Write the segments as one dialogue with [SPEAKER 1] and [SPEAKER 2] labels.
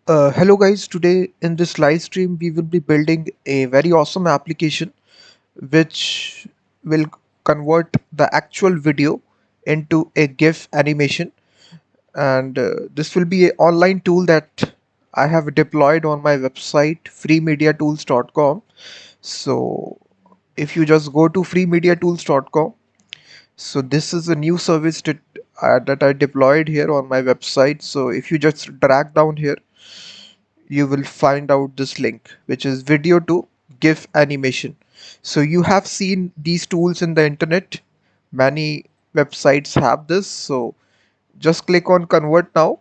[SPEAKER 1] Hello guys, today in this live stream we will be building a very awesome application which will convert the actual video into a GIF animation, and this will be an online tool that I have deployed on my website freemediatools.com. So if you just go to freemediatools.com, so this is a new service that I deployed here on my website. So if you just drag down here, you will find out this link, which is video to GIF animation. So you have seen these tools in the internet. Many websites have this. So just click on convert now.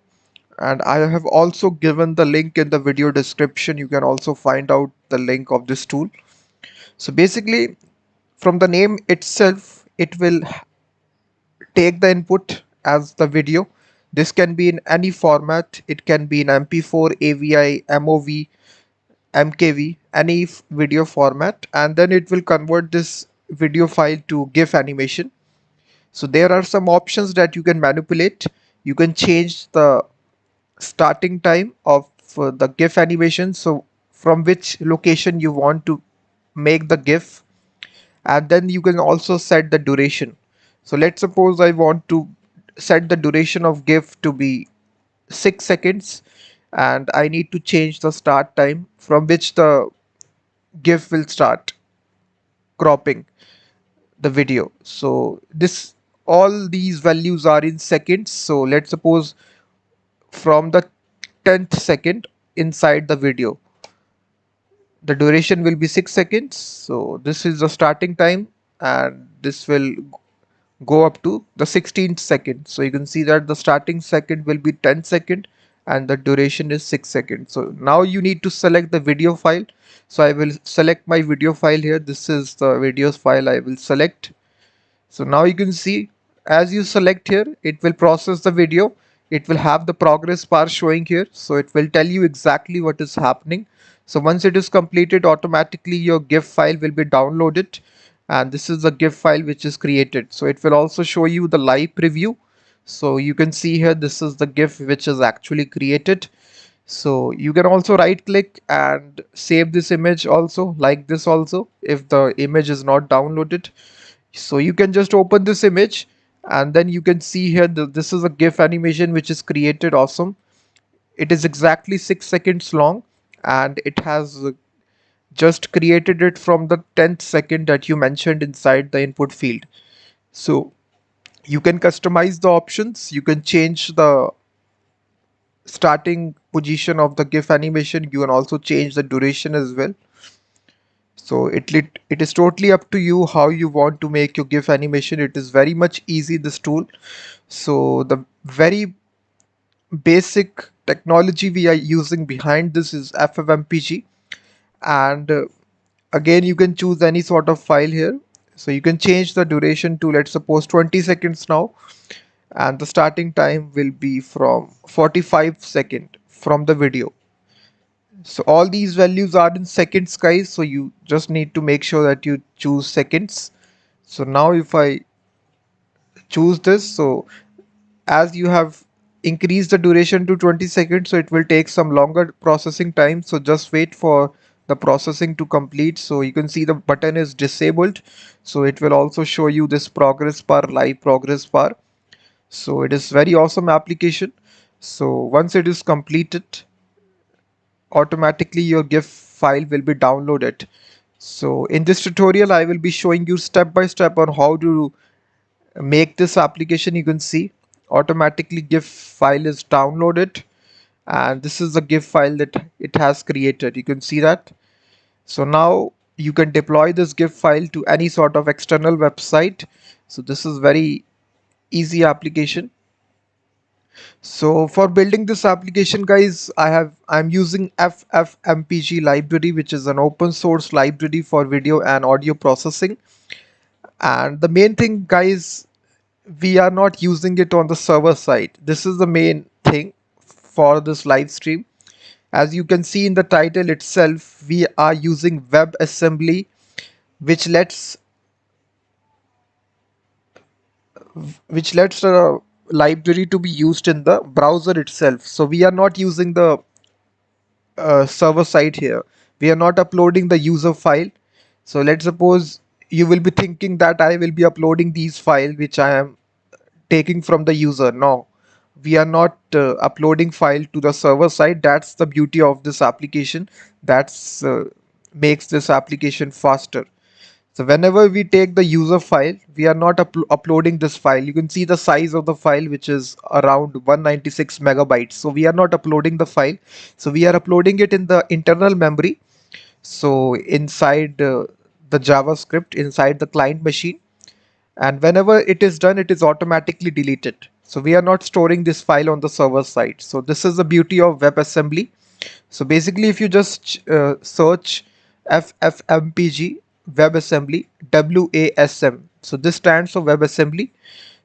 [SPEAKER 1] And I have also given the link in the video description. You can also find out the link of this tool. So basically, from the name itself, it will take the input as the video. This can be in any format. It can be in MP4, AVI, MOV, MKV, any video format, and then it will convert this video file to GIF animation. So there are some options that you can manipulate. You can change the starting time of the GIF animation, so from which location you want to make the GIF, and then you can also set the duration. So let's suppose I want to set the duration of GIF to be 6 seconds, and I need to change the start time from which the GIF will start cropping the video. So this, all these values are in seconds. So let's suppose from the 10th second inside the video, the duration will be 6 seconds. So this is the starting time, and this will go up to the 16th second. So you can see that the starting second will be 10 second and the duration is 6 seconds. So now you need to select the video file. So I will select my video file here. This is the videos file I will select. So now you can see, as you select here, it will process the video. It will have the progress bar showing here. So it will tell you exactly what is happening. So once it is completed, automatically your GIF file will be downloaded. And this is the GIF file which is created. So it will also show you the live preview. So you can see here, this is the GIF which is actually created. So you can also right click and save this image also, like this also, if the image is not downloaded. So you can just open this image, and then you can see here this is a GIF animation which is created. Awesome. It is exactly 6 seconds long, and it has just created it from the 10th second that you mentioned inside the input field. So you can customize the options. You can change the starting position of the GIF animation. You can also change the duration as well. So it is totally up to you how you want to make your GIF animation. It is very much easy, this tool. So the very basic technology we are using behind this is FFMPG, and again you can choose any sort of file here. So you can change the duration to, let's suppose, 20 seconds now, and the starting time will be from 45 second from the video. So all these values are in seconds, guys, so you just need to make sure that you choose seconds. So now if I choose this, so as you have increased the duration to 20 seconds, so it will take some longer processing time. So just wait for the processing to complete. So you can see the button is disabled, so it will also show you this progress bar, live progress bar. So it is very awesome application. So once it is completed, automatically your GIF file will be downloaded. So in this tutorial I will be showing you step by step on how to make this application. You can see automatically GIF file is downloaded, and this is the GIF file that it has created. You can see that. So now you can deploy this GIF file to any sort of external website. So this is very easy application. So for building this application, guys, I'm using FFmpeg library, which is an open source library for video and audio processing. And the main thing, guys, we are not using it on the server side. This is the main thing for this live stream. As you can see in the title itself, we are using WebAssembly, which lets the library to be used in the browser itself. So we are not using the server side here. We are not uploading the user file. So let's suppose you will be thinking that I will be uploading these files which I am taking from the user. No, we are not uploading file to the server side. That's the beauty of this application. That's makes this application faster. So whenever we take the user file, we are not uploading this file. You can see the size of the file, which is around 196 megabytes. So we are not uploading the file. So we are uploading it in the internal memory. So inside the JavaScript, inside the client machine. And whenever it is done, it is automatically deleted. So we are not storing this file on the server side. So this is the beauty of WebAssembly. So basically, if you just search FFMPG WebAssembly WASM, so this stands for WebAssembly.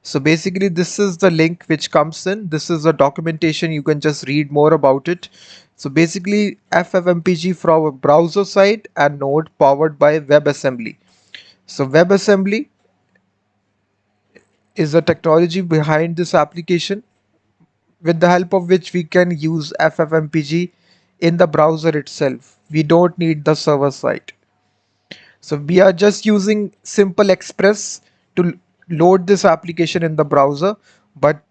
[SPEAKER 1] So basically, this is the link which comes in. This is the documentation. You can just read more about it. So basically, FFmpeg from a browser side and Node powered by WebAssembly. So WebAssembly is the technology behind this application, with the help of which we can use FFmpeg in the browser itself. We don't need the server side. So we are just using simple Express to load this application in the browser, but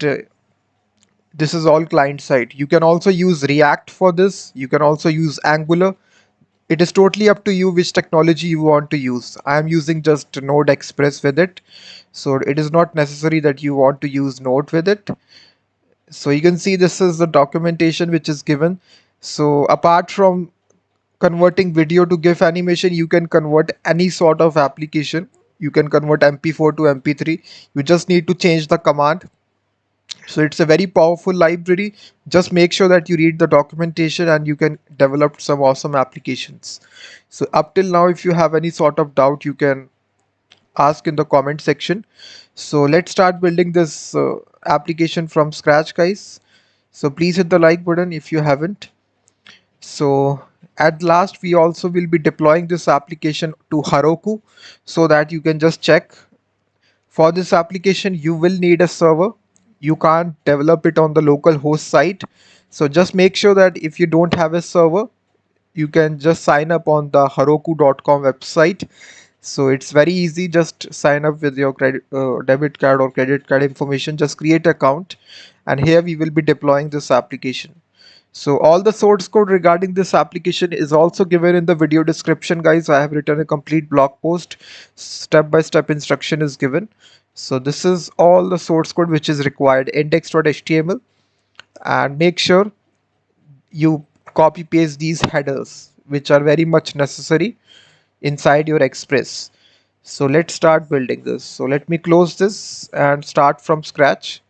[SPEAKER 1] this is all client side. You can also use React for this. You can also use Angular. It is totally up to you which technology you want to use. I am using just Node Express with it. So it is not necessary that you want to use Node with it. So you can see this is the documentation which is given. So apart from converting video to GIF animation, you can convert any sort of application. You can convert MP4 to MP3. You just need to change the command. So it's a very powerful library. Just make sure that you read the documentation and you can develop some awesome applications. So up till now, if you have any sort of doubt, you can ask in the comment section. So let's start building this application from scratch, guys. So please hit the like button if you haven't. So at last, we also will be deploying this application to Heroku so that you can just check. For this application, you will need a server. You can't develop it on the local host site. So just make sure that if you don't have a server, you can just sign up on the Heroku.com website. So it's very easy. Just sign up with your debit card or credit card information. Just create an account, and here we will be deploying this application. So all the source code regarding this application is also given in the video description, guys. I have written a complete blog post. Step-by-step instruction is given. So this is all the source code which is required, index.html, and make sure you copy paste these headers which are very much necessary inside your Express. So let's start building this. So let me close this and start from scratch.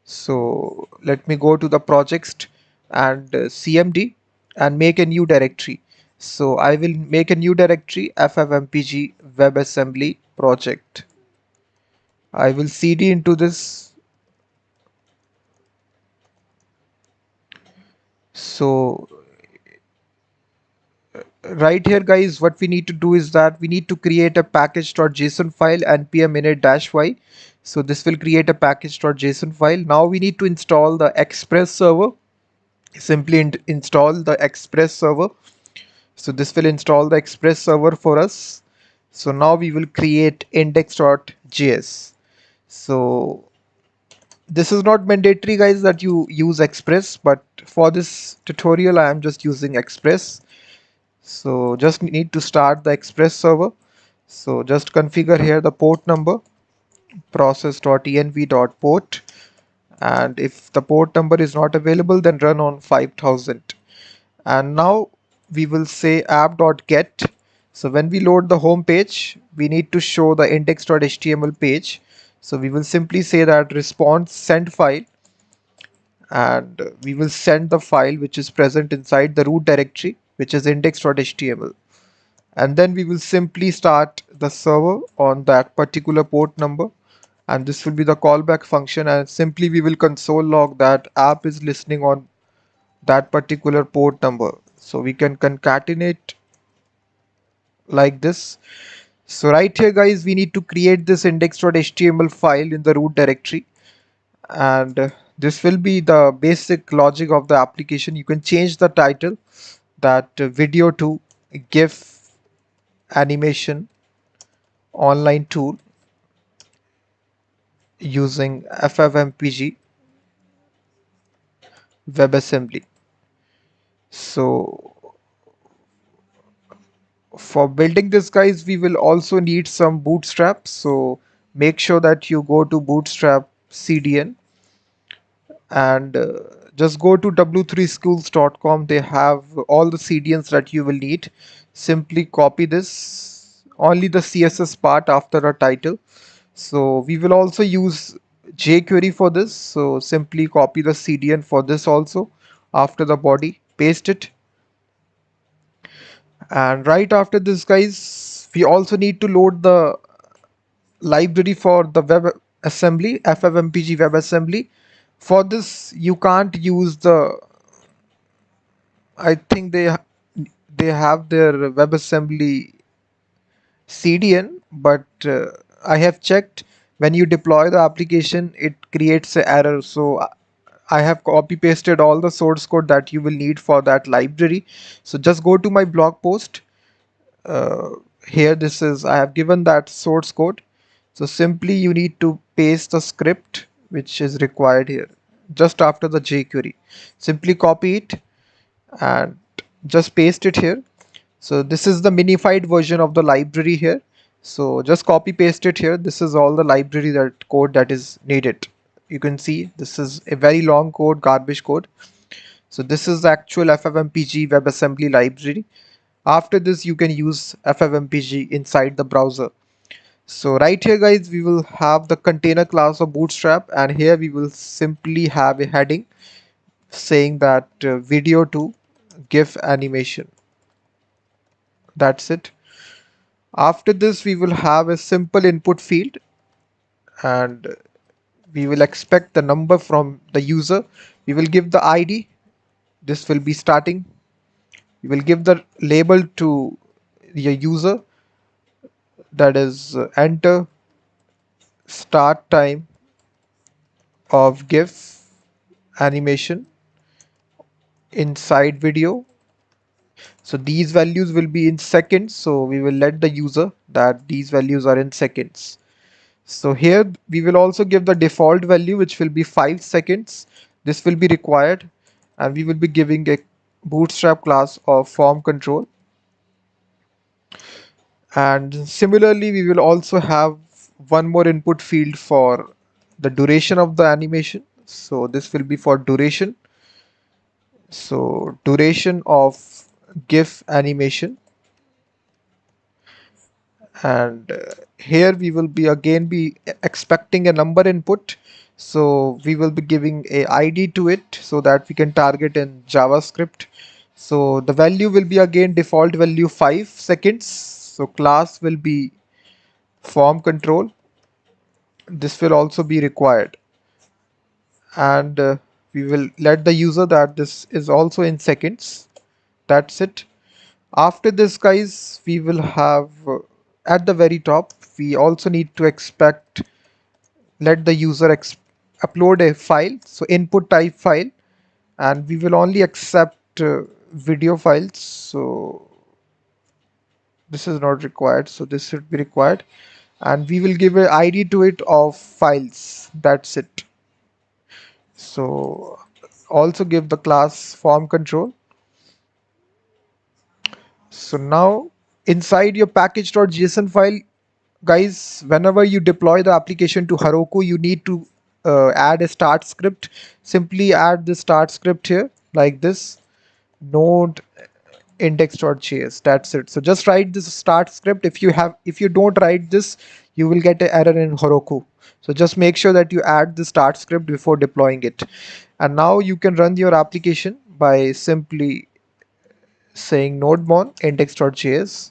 [SPEAKER 1] So let me go to the projects and CMD and make a new directory. So I will make a new directory, FFmpeg WebAssembly project. I will cd into this. So right here, guys, what we need to do is that we need to create a package.json file npm init-y. So this will create a package.json file. Now we need to install the Express server. Simply install the Express server. So this will install the Express server for us. So now we will create index.js. So this is not mandatory, guys, that you use Express, but for this tutorial I am just using Express. So just need to start the Express server. So just configure here the port number, process.env.port, and if the port number is not available, then run on 5000. And now we will say app.get. So when we load the home page, we need to show the index.html page. So we will simply say that response send file, and we will send the file which is present inside the root directory, which is index.html. And then we will simply start the server on that particular port number, and this will be the callback function, and simply we will console log that app is listening on that particular port number. So we can concatenate like this. So right here, guys, we need to create this index.html file in the root directory, and This will be the basic logic of the application. You can change the title, that video to GIF animation online tool using FFMPG WebAssembly. So for building this, guys, we will also need some bootstrap. So make sure that you go to bootstrap CDN and just go to w3schools.com. They have all the CDNs that you will need. Simply copy this, only the CSS part after a title. So we will also use jQuery for this. So simply copy the CDN for this also after the body, paste it. And right after this, guys, we also need to load the library for the web assembly, FFmpeg WebAssembly. For this, you can't use the, I think they have their WebAssembly CDN, but I have checked, when you deploy the application, it creates an error. So I have copy pasted all the source code that you will need for that library. So just go to my blog post. Uh, Here, this is, I have given that source code. So simply you need to paste the script which is required here just after the jQuery. Simply copy it and just paste it here. So this is the minified version of the library here. So just copy paste it here. This is all the library, that code that is needed. You can see this is a very long code, garbage code. So this is the actual FFmpeg WebAssembly library. After this, you can use FFmpeg inside the browser. So right here, guys, we will have the container class of bootstrap, and here we will simply have a heading saying that video to GIF animation. That's it. After this, we will have a simple input field, and we will expect the number from the user. We will give the ID. This will be starting. We will give the label to the user, that is enter start time of GIF animation inside video. So these values will be in seconds. So we will let the user that these values are in seconds. So here we will also give the default value, which will be 5 seconds. This will be required, and we will be giving a bootstrap class of form control. And similarly, we will also have one more input field for the duration of the animation. So this will be for duration. So duration of GIF animation. And here we will be again be expecting a number input. So we will be giving a ID to it so that we can target in JavaScript. So the value will be again default value 5 seconds. So class will be form control. This will also be required, and we will let the user that this is also in seconds. That's it. After this, guys, we will have at the very top, we also need to expect, let the user upload a file, so input type file, and we will only accept video files. So this is not required, so this should be required, and we will give an ID to it of files. That's it. So also give the class form control. So now inside your package.json file, guys, whenever you deploy the application to Heroku, you need to add a start script. Simply add the start script here like this, node index.js. That's it. So just write this start script. If you don't write this, you will get an error in Heroku. So just make sure that you add the start script before deploying it. And now you can run your application by simply saying nodemon index.js.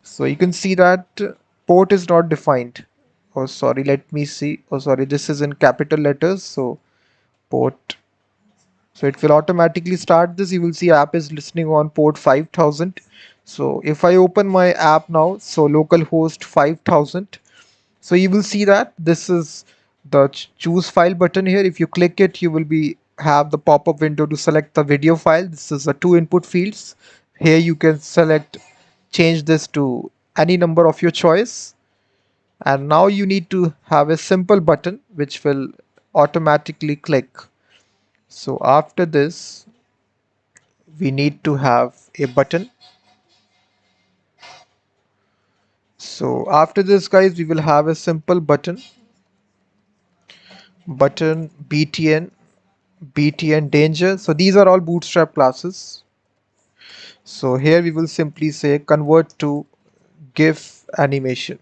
[SPEAKER 1] So you can see that port is not defined. Oh, sorry, let me see. Oh, sorry, this is in capital letters. So port. So it will automatically start this. You will see app is listening on port 5000. So if I open my app now, so localhost 5000. So you will see that this is the choose file button here. If you click it, you will be have the pop-up window to select the video file. This is the two input fields. Here you can select, change this to any number of your choice. And now you need to have a simple button which will automatically click. So after this, we need to have a button. So after this, guys, we will have a simple button btn danger. So these are all bootstrap classes. So here we will simply say convert to GIF animation.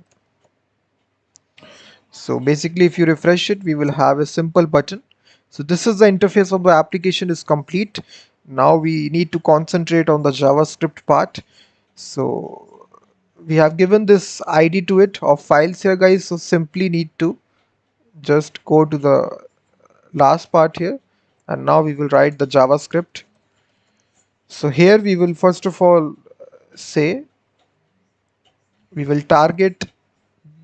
[SPEAKER 1] So basically, if you refresh it, we will have a simple button. So this is the interface of the application is complete. Now we need to concentrate on the JavaScript part. So we have given this ID to it of files here, guys. So simply need to just go to the last part here, and now we will write the JavaScript. So here we will first of all say we will target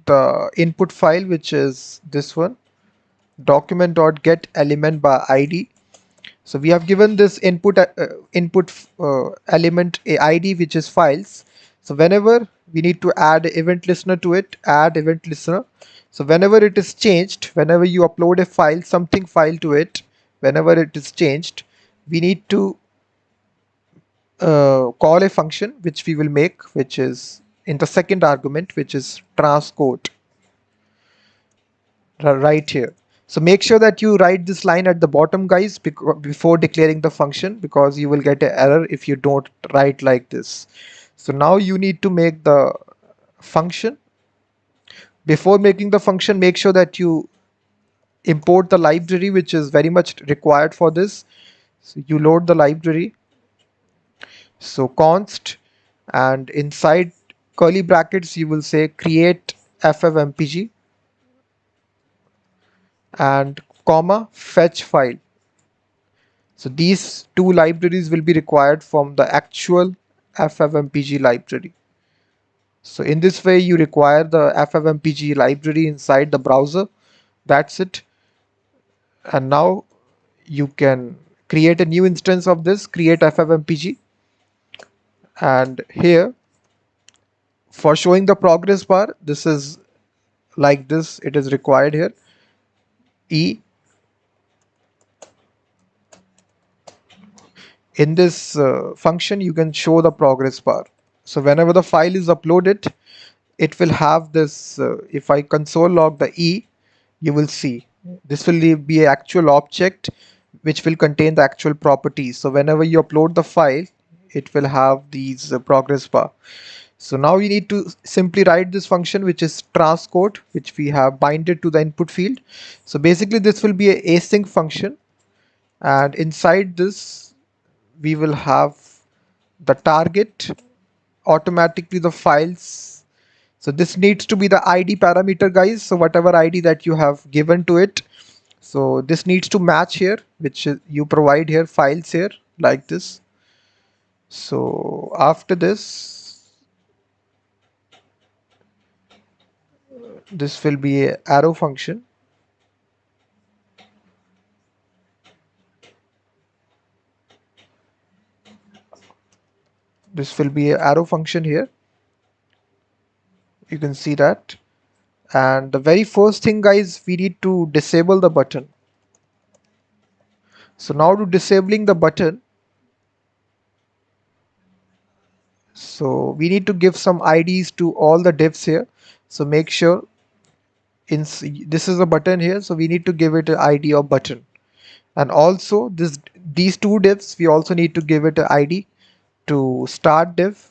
[SPEAKER 1] the input file, which is this one, document.get element by id. So we have given this input element a id, which is files. So whenever we need to add event listener to it, add event listener. So whenever it is changed, whenever you upload a file, something file to it, whenever it is changed, we need to call a function which we will make, which is in the second argument, which is transcode right here. So make sure that you write this line at the bottom, guys, before declaring the function, because you will get an error if you don't write like this. So now you need to make the function. Before making the function, make sure that you import the library, which is very much required for this. So you load the library. So const, and inside curly brackets you will say create FFMPG and comma fetch file. So these two libraries will be required from the actual FFmpeg library. So in this way you require the FFmpeg library inside the browser. That's it. And now you can create a new instance of this, create FFmpeg, and here for showing the progress bar, this is like this, it is required here. In this function you can show the progress bar. So whenever the file is uploaded, it will have this, if I console log the E, you will see this will be an actual object which will contain the actual properties. So whenever you upload the file, it will have these progress bar. So now we need to simply write this function, which is transcode, which we have binded to the input field. So basically this will be an async function, and inside this we will have the target automatically the files. So this needs to be the ID parameter, guys. So whatever ID that you have given to it, so this needs to match here, which you provide here files here like this. So after this, this will be a arrow function. This will be an arrow function here. You can see that. And the very first thing, guys, we need to disable the button. So now to disabling the button, so we need to give some IDs to all the divs here. So make sure this is a button here, so we need to give it an ID of button. And also these two divs, we also need to give it an ID to start div,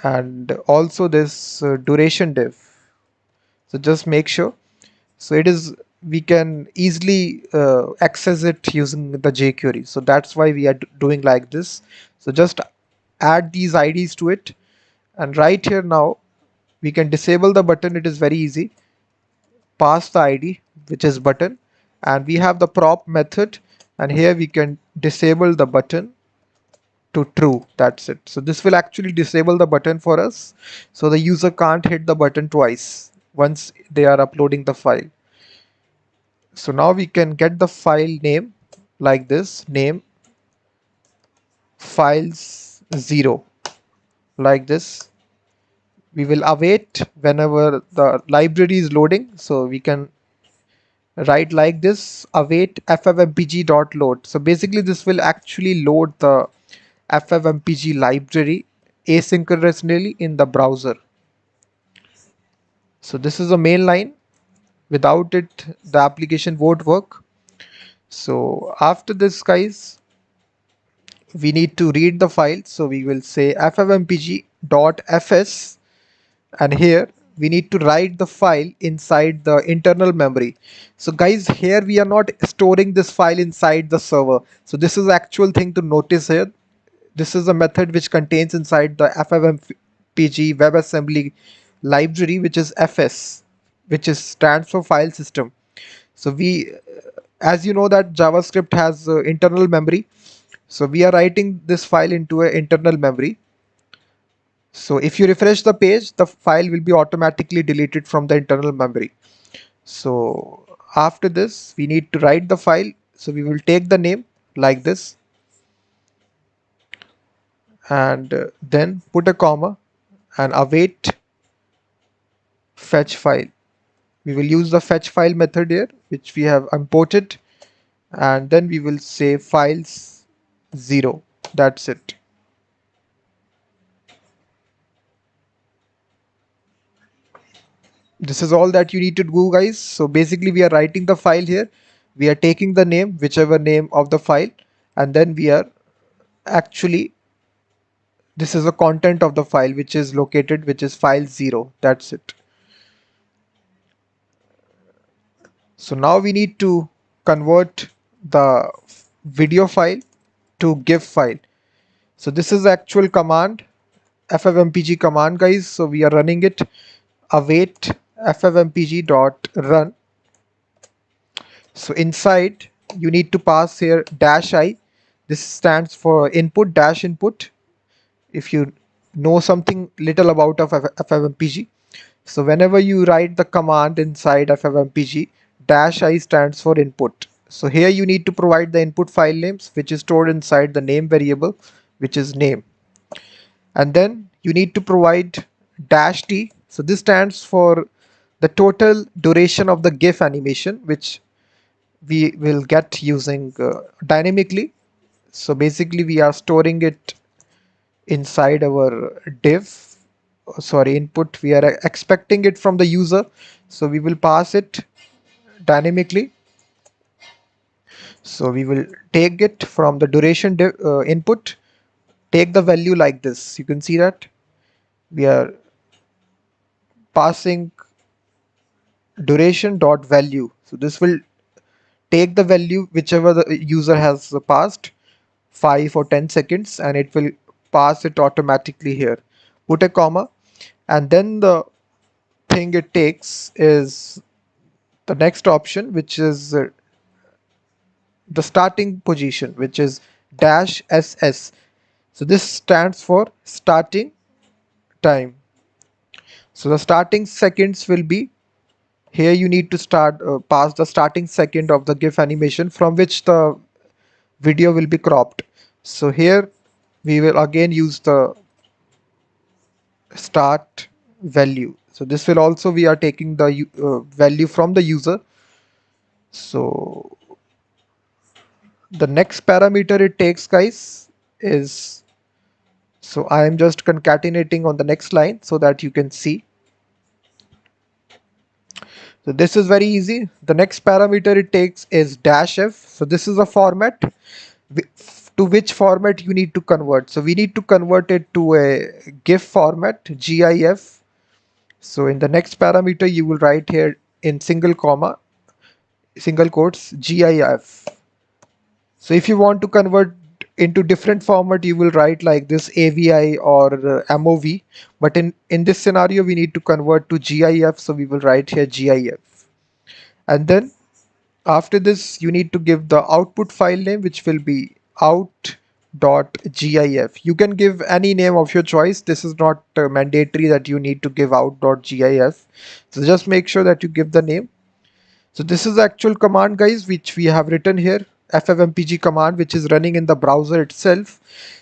[SPEAKER 1] and also this duration div. So just make sure. So it is, we can easily access it using the jQuery. So that's why we are doing like this. So just add these IDs to it, and right here now we can disable the button. It is very easy. Pass the ID, which is button, and we have the prop method, and here we can disable the button to true. That's it. So this will actually disable the button for us, so the user can't hit the button twice once they are uploading the file. So now we can get the file name like this, name files 0, like this. We will await whenever the library is loading, so we can write like this, await ffmpg.load. So basically this will actually load the ffmpg library asynchronously in the browser. So this is the main line. Without it the application won't work. So after this, guys, we need to read the file, so we will say ffmpg.fs, and here we need to write the file inside the internal memory. So guys, here we are not storing this file inside the server, so this is the actual thing to notice here. This is a method which contains inside the ffmpg WebAssembly library, which is fs, which is stands for file system. So we, as you know that JavaScript has internal memory, so we are writing this file into an internal memory. So if you refresh the page, the file will be automatically deleted from the internal memory. So after this, we need to write the file. So we will take the name like this, and then put a comma and await fetch file. We will use the fetch file method here, which we have imported, and then we will say files 0. That's it. This is all that you need to do, guys. So basically we are writing the file here, we are taking the name, whichever name of the file, and then we are actually, this is the content of the file which is located, which is file 0. That's it. So now we need to convert the video file to GIF file. So this is the actual command, ffmpg command, guys. So we are running it, await ffmpg.run. So inside you need to pass here -i. This stands for input, dash input, if you know something little about of ffmpg. So whenever you write the command inside ffmpg, -i stands for input. So here you need to provide the input file names, which is stored inside the name variable, which is name. And then you need to provide -t. So this stands for the total duration of the GIF animation, which we will get using dynamically. So basically we are storing it inside our div, sorry, input. We are expecting it from the user, so we will pass it dynamically. So we will take it from the duration div, input, take the value like this. You can see that we are passing duration dot value. So this will take the value whichever the user has passed, 5 or 10 seconds, and it will pass it automatically here. Put a comma, and then the thing it takes is the next option, which is the starting position, which is -ss. So this stands for starting time. So the starting seconds will be, here you need to start pass the starting second of the GIF animation from which the video will be cropped. So here we will again use the start value. So this will also, we are taking the value from the user. So the next parameter it takes, guys, is, so I am just concatenating on the next line so that you can see. So this is very easy. The next parameter it takes is -f. So this is a format to which format you need to convert. So we need to convert it to a GIF format, GIF. So in the next parameter you will write here in single comma, single quotes, GIF. So if you want to convert into different format, you will write like this, AVI or MOV. But in this scenario, we need to convert to GIF. So we will write here GIF. And then after this, you need to give the output file name, which will be out.gif. You can give any name of your choice. This is not mandatory that you need to give out.gif. So just make sure that you give the name. So this is the actual command, guys, which we have written here, FFmpeg command, which is running in the browser itself.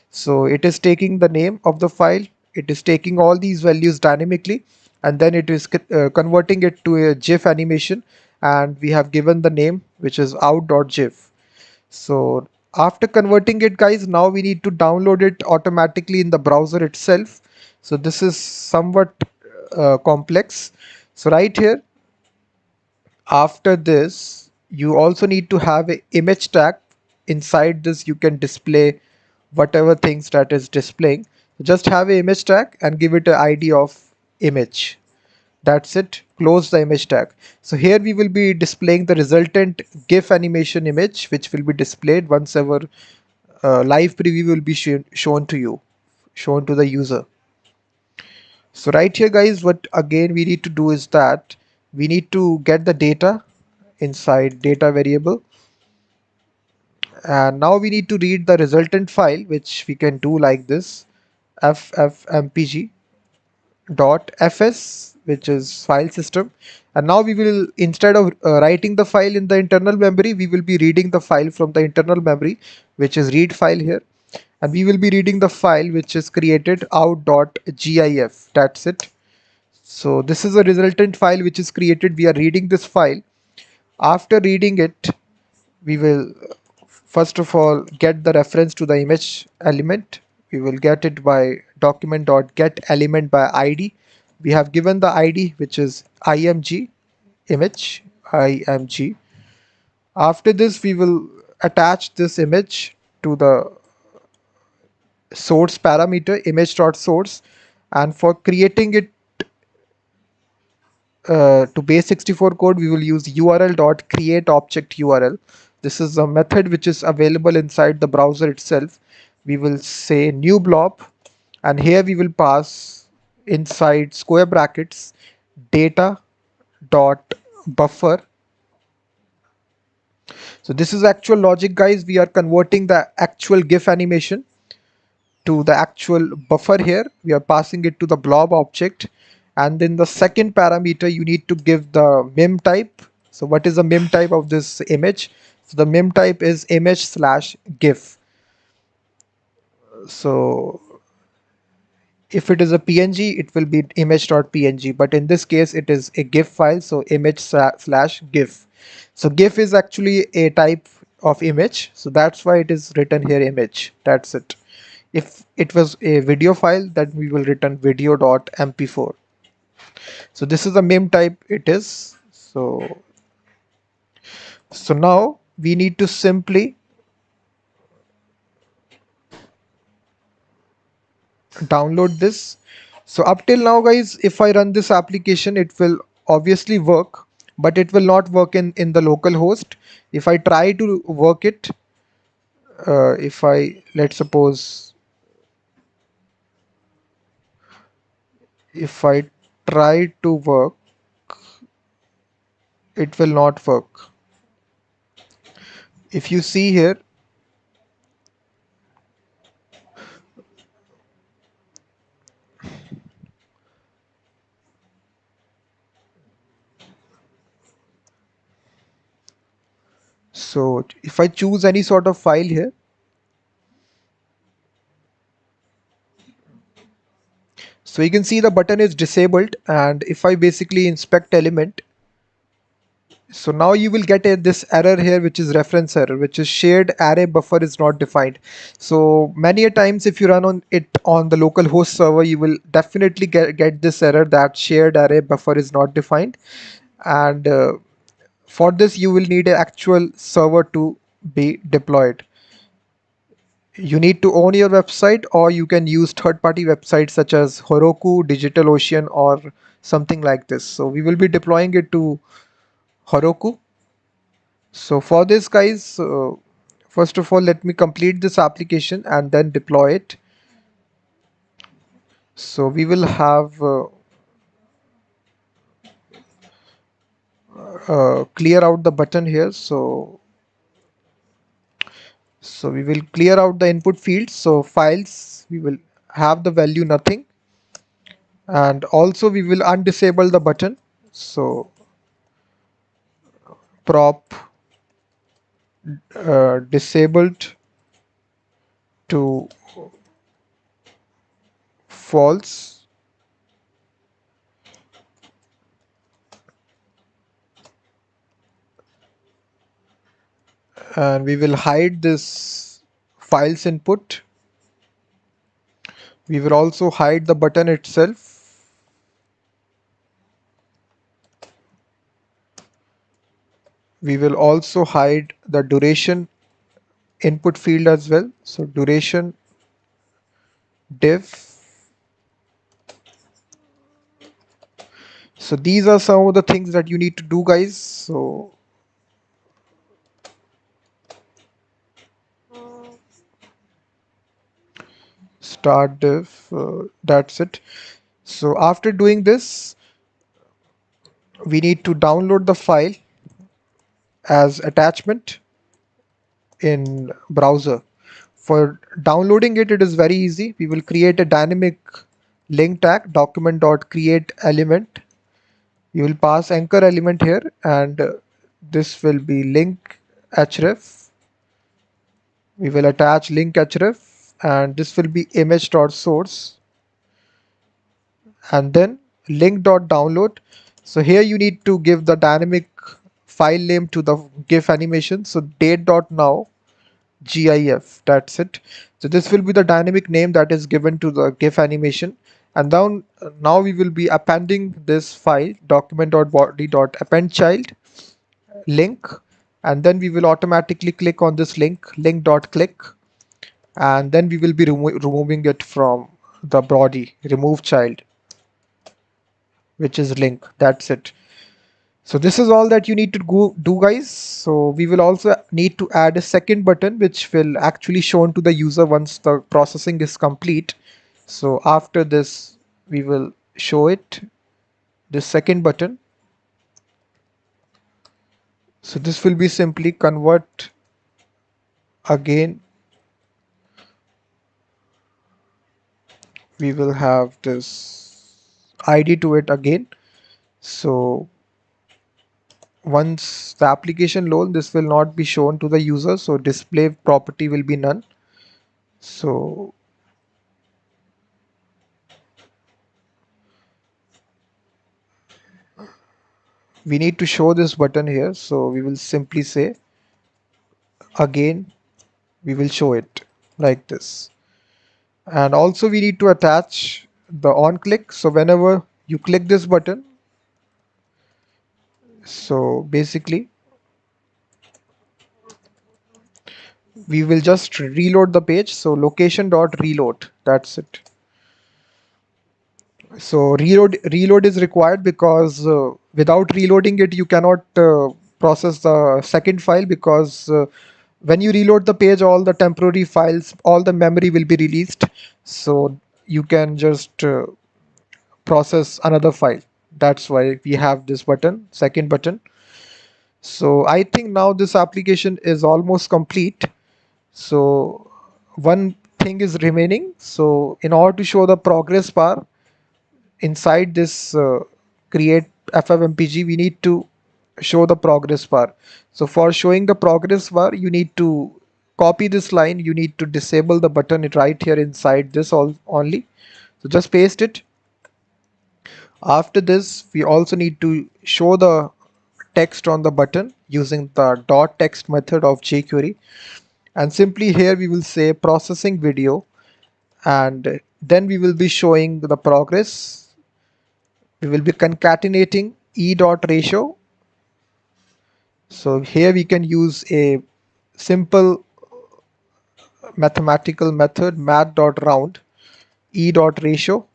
[SPEAKER 1] So it is taking the name of the file, it is taking all these values dynamically, and then it is converting it to a GIF animation, and we have given the name, which is out.gif. So after converting it, guys, now we need to download it automatically in the browser itself. So this is somewhat complex. So right here, after this, you also need to have a image tag. Inside this, you can display whatever things that is displaying. Just have a image tag and give it an ID of image. That's it. Close the image tag. So here we will be displaying the resultant GIF animation image, which will be displayed once our live preview will be shown to you, shown to the user. So right here, guys, what again we need to do is that we need to get the data inside data variable, and now we need to read the resultant file, which we can do like this: ffmpeg dot fs, which is file system. And now we will, instead of writing the file in the internal memory, we will be reading the file from the internal memory, which is read file here, and we will be reading the file which is created out.gif. That's it. So this is a resultant file which is created. We are reading this file. After reading it, we will first of all get the reference to the image element. We will get it by document.getElement by id. We have given the id, which is img image, img. After this, we will attach this image to the source parameter image.source, and for creating it to base64 code, we will use url.createObjectURL. This is a method which is available inside the browser itself. We will say new blob, and here we will pass inside square brackets data dot buffer. So this is actual logic, guys. We are converting the actual GIF animation to the actual buffer. Here we are passing it to the blob object, and then the second parameter you need to give the mem type. So what is the mem type of this image? So the mem type is image slash gif. So if it is a png, it will be image.png, but in this case it is a gif file, so image slash gif. So gif is actually a type of image, so that's why it is written here image. That's it. If it was a video file, then we will return video.mp4. So this is the mem type it is. So now we need to simply download this. So up till now, guys, if I run this application, it will obviously work, but it will not work in the local host. If I try to work it, if I, let's suppose, if I try to work, it will not work. If you see here, so if I choose any sort of file here, so you can see the button is disabled, and if I basically inspect element, so now you will get this error here, which is reference error, which is shared array buffer is not defined. So many a times if you run on it on the local host server, you will definitely get this error that shared array buffer is not defined. And for this you will need an actual server to be deployed. You need to own your website, or you can use third-party websites such as Heroku, DigitalOcean, or something like this. So we will be deploying it to Heroku. So for this, guys, first of all, let me complete this application and then deploy it. So we will have clear out the button here. So we will clear out the input fields. So files, we will have the value nothing, and also we will undisable the button. So prop disabled to false, and we will hide this files input. We will also hide the button itself. We will also hide the duration input field as well. So duration div. So these are some of the things that you need to do, guys. So start div, that's it. So after doing this, we need to download the file as attachment in browser. For downloading it, it is very easy. We will create a dynamic link tag document.create element. You will pass anchor element here, and this will be link href. We will attach link href, and this will be image.source, and then link.download. So here you need to give the dynamic file name to the GIF animation. So date.now GIF, that's it. So this will be the dynamic name that is given to the GIF animation. And now we will be appending this file document.body.append child link, and then we will automatically click on this link.click, and then we will be removing it from the body, remove child, which is link. That's it. So this is all that you need to do, guys. So we will also need to add a second button which will actually shown to the user once the processing is complete. So after this we will show it, this second button. So this will be simply convert again. We will have this ID to it again. So once the application load, this will not be shown to the user, so display property will be none. So we need to show this button here, so we will simply say again, we will show it like this. And also we need to attach the on click. So whenever you click this button, so basically we will just reload the page. So location.reload, that's it. So reload is required because without reloading it you cannot process the second file, because when you reload the page, all the temporary files, all the memory will be released, so you can just process another file. That's why we have this button, second button. So I think now this application is almost complete. So one thing is remaining. So in order to show the progress bar inside this create FFMPG, we need to show the progress bar. So for showing the progress bar, you need to copy this line. You need to disable the button right here inside this only. So just paste it. After this, we also need to show the text on the button using the dot text method of jQuery. And simply here we will say processing video, and then we will be showing the progress. We will be concatenating e.ratio. So here we can use a simple mathematical method math.round e.ratio.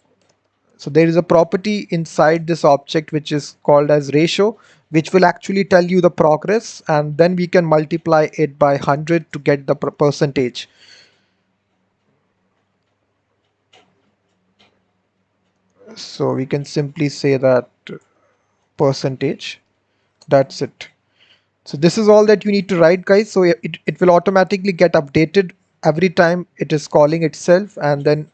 [SPEAKER 1] So there is a property inside this object which is called as ratio, which will actually tell you the progress, and then we can multiply it by 100 to get the percentage. So we can simply say that percentage. That's it. So this is all that you need to write, guys. So it will automatically get updated every time it is calling itself, and then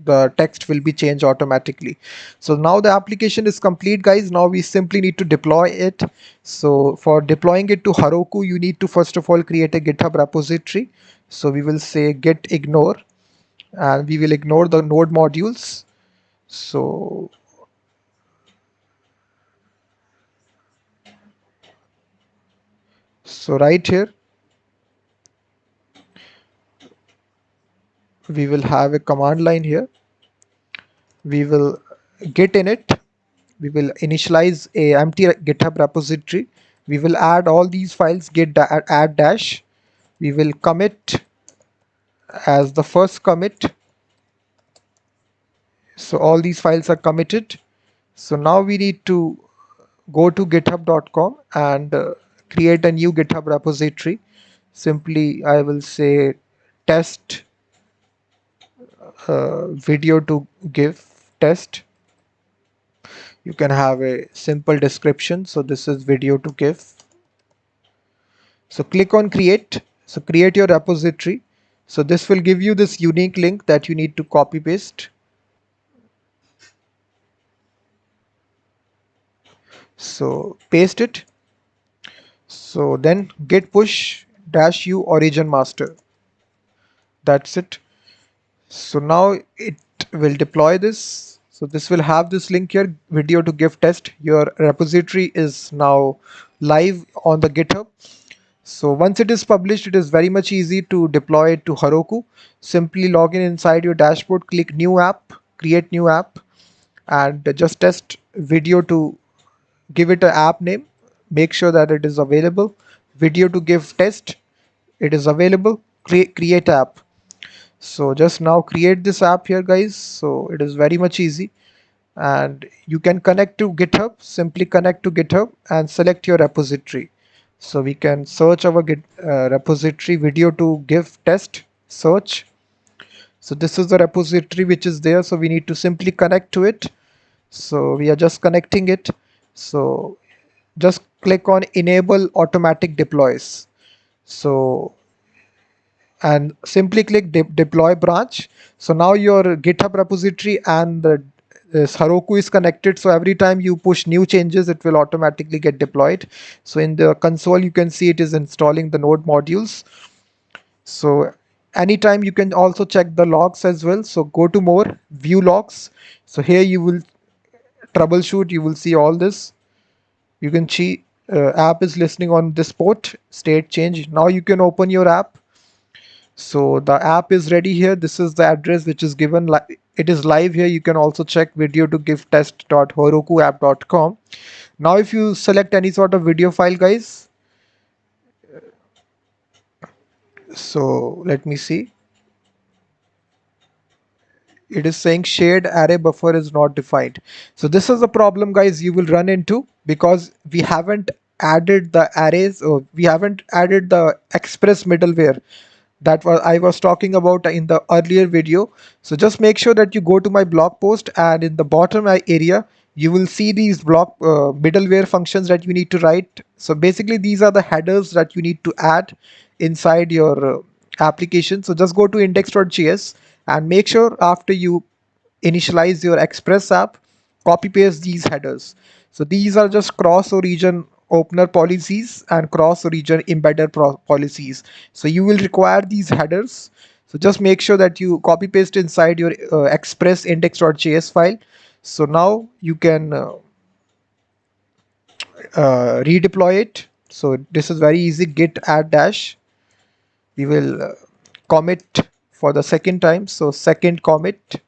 [SPEAKER 1] the text will be changed automatically. So now the application is complete, guys. Now we simply need to deploy it. So for deploying it to Heroku, you need to first of all create a GitHub repository. So we will say git ignore, and we will ignore the node modules. So right here we will have a command line here. We will git init. We will initialize a empty GitHub repository. We will add all these files, git add dash. We will commit as the first commit. So all these files are committed. So now we need to go to github.com and create a new GitHub repository. Simply I will say test video to GIF test. You can have a simple description. So this is video to GIF. So click on create. So create your repository. So this will give you this unique link that you need to copy paste. So paste it. So then git push dash u origin master. That's it. So now it will deploy this. So this will have this link here, video to GIF test. Your repository is now live on the GitHub. So once it is published, it is very much easy to deploy it to Heroku. Simply log in inside your dashboard, click new app, create new app, and just test video to give it an app name. Make sure that it is available. Video to give test, it is available. Create app. So just now create this app here, guys. So it is very much easy, and you can connect to GitHub. Simply connect to GitHub and select your repository. So we can search our Git repository, video to give test, search. So this is the repository which is there. So we need to simply connect to it. So we are just connecting it. So just click on enable automatic deploys. So and simply click deploy branch. So now your GitHub repository and this Heroku is connected. So every time you push new changes, it will automatically get deployed. So in the console, you can see it is installing the node modules. So anytime you can also check the logs as well. So go to more, view logs. So here you will troubleshoot. You will see all this. You can see app is listening on this port, state change. Now you can open your app. So the app is ready here. This is the address which is given. It is live here. You can also check video to give test.herokuapp.com. Now if you select any sort of video file, guys, so let me see. It is saying shared array buffer is not defined. So this is a problem, guys, you will run into because we haven't added the arrays, or we haven't added the express middleware that I was talking about in the earlier video. So just make sure that you go to my blog post, and in the bottom area you will see these block middleware functions that you need to write. So basically these are the headers that you need to add inside your application. So just go to index.js and make sure after you initialize your express app, copy paste these headers. So these are just cross origin opener policies and cross origin embedder policies. So you will require these headers. So just make sure that you copy paste inside your express index.js file. So now you can redeploy it. So this is very easy. Git add dash. We will commit for the second time. So second commit,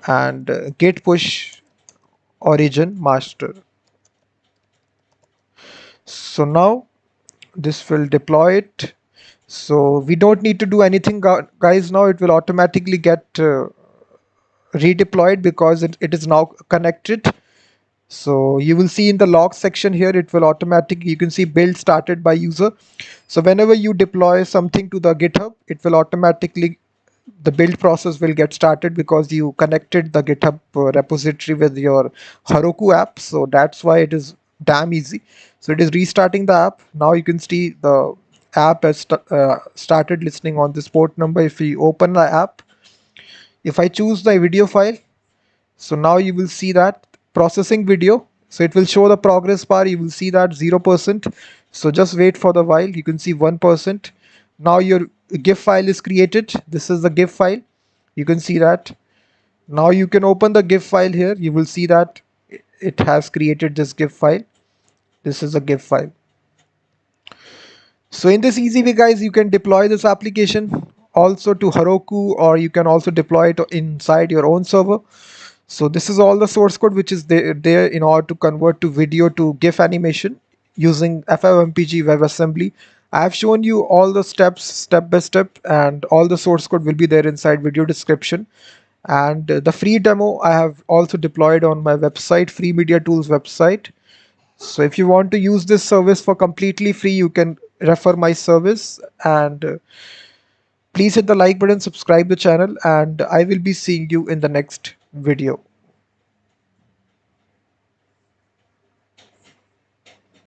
[SPEAKER 1] and git push origin master. So now this will deploy it. So we don't need to do anything, guys. Now it will automatically get redeployed because it is now connected. So you will see in the log section here, it will automatically, you can see build started by user. So whenever you deploy something to the GitHub, it will automatically, the build process will get started because you connected the GitHub repository with your Heroku app. So that's why it is damn easy. So it is restarting the app. Now you can see the app has started listening on this port number. If we open the app, If I choose the video file, so now you will see that processing video. So it will show the progress bar. You will see that 0%. So just wait for the while. You can see 1%. Now your GIF file is created. This is the GIF file. You can see that. Now you can open the GIF file here. You will see that it has created this GIF file. This is a GIF file. So in this easy way, guys, you can deploy this application also to Heroku, or you can also deploy it inside your own server. So this is all the source code which is there in order to convert to video to GIF animation using FFMPEG WebAssembly. I have shown you all the steps step by step, and all the source code will be there inside video description. And the free demo I have also deployed on my website, Free Media Tools website. So if you want to use this service for completely free, you can refer my service. And please hit the like button, subscribe the channel, and I will be seeing you in the next video.